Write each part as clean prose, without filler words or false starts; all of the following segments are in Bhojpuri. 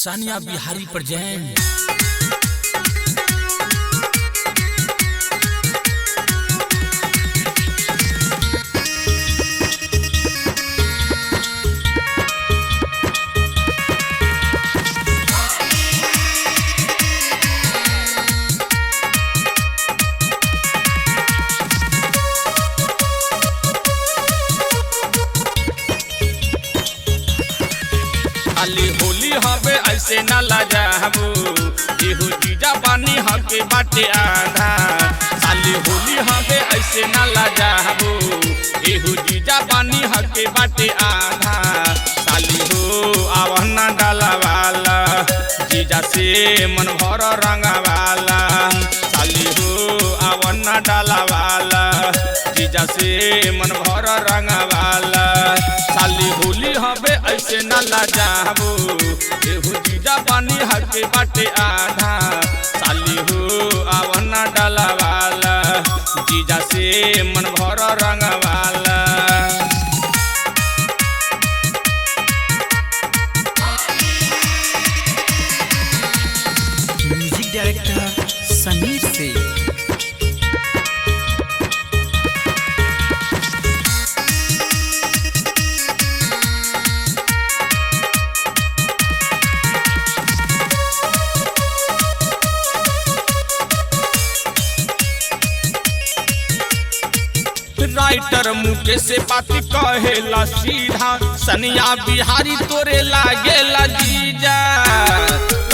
सानिया बिहारी प्रेजेंट। खाली होली हवे ऐसे न लजाबू एहू जीजा पानी हके बाटे आधा। खाली होली हवे ऐसे न लजाबू एहू जीजा पानी हके बाटे आधा। खाली हो आवना डाला वाला जीजा से मन भर रंगा वाला। खाली हो आवना डाला वाला जीजा से मन भर रंगा वाला। खाली होली हवे ऐसे न लजाबू एहू जीजा पानी हके बाटे आधा। साली हो आवना डाला वाला जीजा से मन भर रंग वाला। म्यूजिक डायरेक्टर समीर से। राइटर मुकेश से बात कहेला सीधा सनिया बिहारी तोरे लागेला जीजा।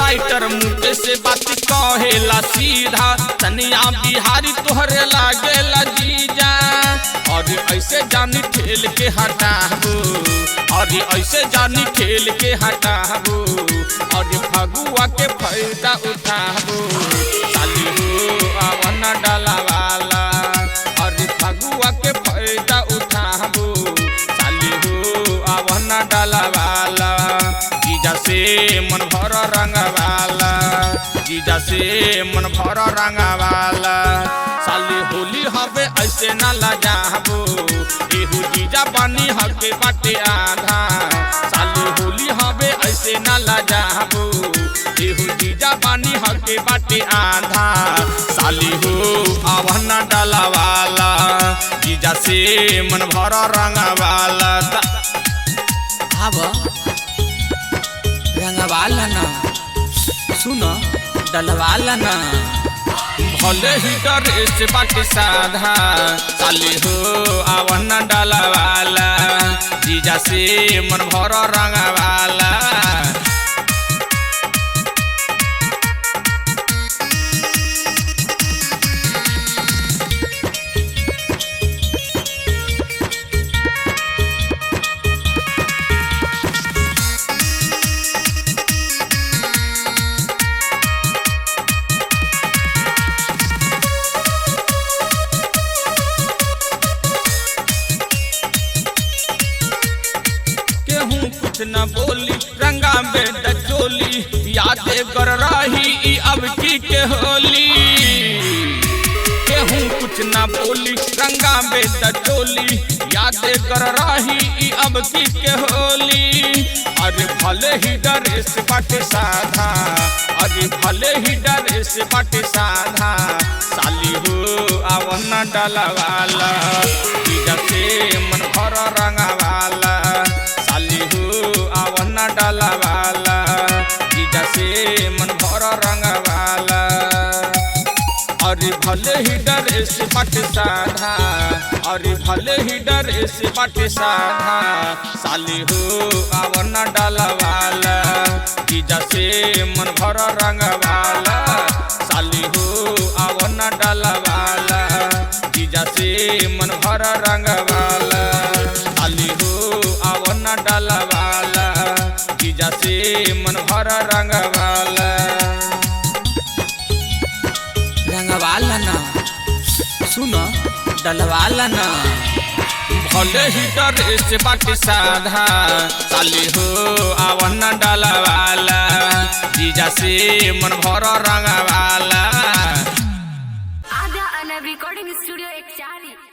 राइटर मुकेश से बात कहेला सीधा सनिया बिहारी तोहरे लागेला जीजा। और ऐसे जानी ठेल के हटाबू और ऐसे जानी ठेल के हटाबू और फगुआ के फायदा उठाबू। साली हो आवना डाला वाला और फगुआ के फायदा उठाबू। साली हो आवना डाला वाला जीजा से मन भर रंग वाला जीजा से मन भर रंग वाला। साली होली हवे ऐसे न लजाबू एहू जीजा पानी हके बाटे आधा। साली होली हवे ऐसे न लजाबू एहू जीजा पानी हके बाटे आधा। साली हो आवना डाला वाला जीजा से मन भर रंग वाला। आब रंगवाला ना सुनो डलवाला ना। भले ही ड्रेस बाटे साधा साली हो आवना डाला वाला जीजा से मन भर रंग वाला। कुछ न बोली रंगा में डचोली यादे कर रही अब की के होली। केहू कुछ न बोली रंगा में डचोली यादे कर रही अब की के होली। अरे भले ही ड्रेस बाटे साधा अरे भले ही ड्रेस बाटे साधा। साली हो आवना डाला वाला जीजा से मन भर रंगा वाला। साली हो आवना डाला वाला जीजा से मन भर रंग वाला। अरे भले ही ड्रेस बाटे साधा अरे भले ही ड्रेस बाटे साधा। साली हो आवना डाला वाला जीजा से मन भर रंग वाला। साली हो आवना डाला वाला जीजा से मन भर रंग वाला। साली हो आवना डाला वाला जीजा से मन भर रंग वाला। रंगवाला ना सुनो डलवाला ना। भले ही ड्रेस बाटे साधा साली हो आवना डाला वाला जीजा से मन भर रंग वाला। आद्या रिकॉर्डिंग स्टूडियो।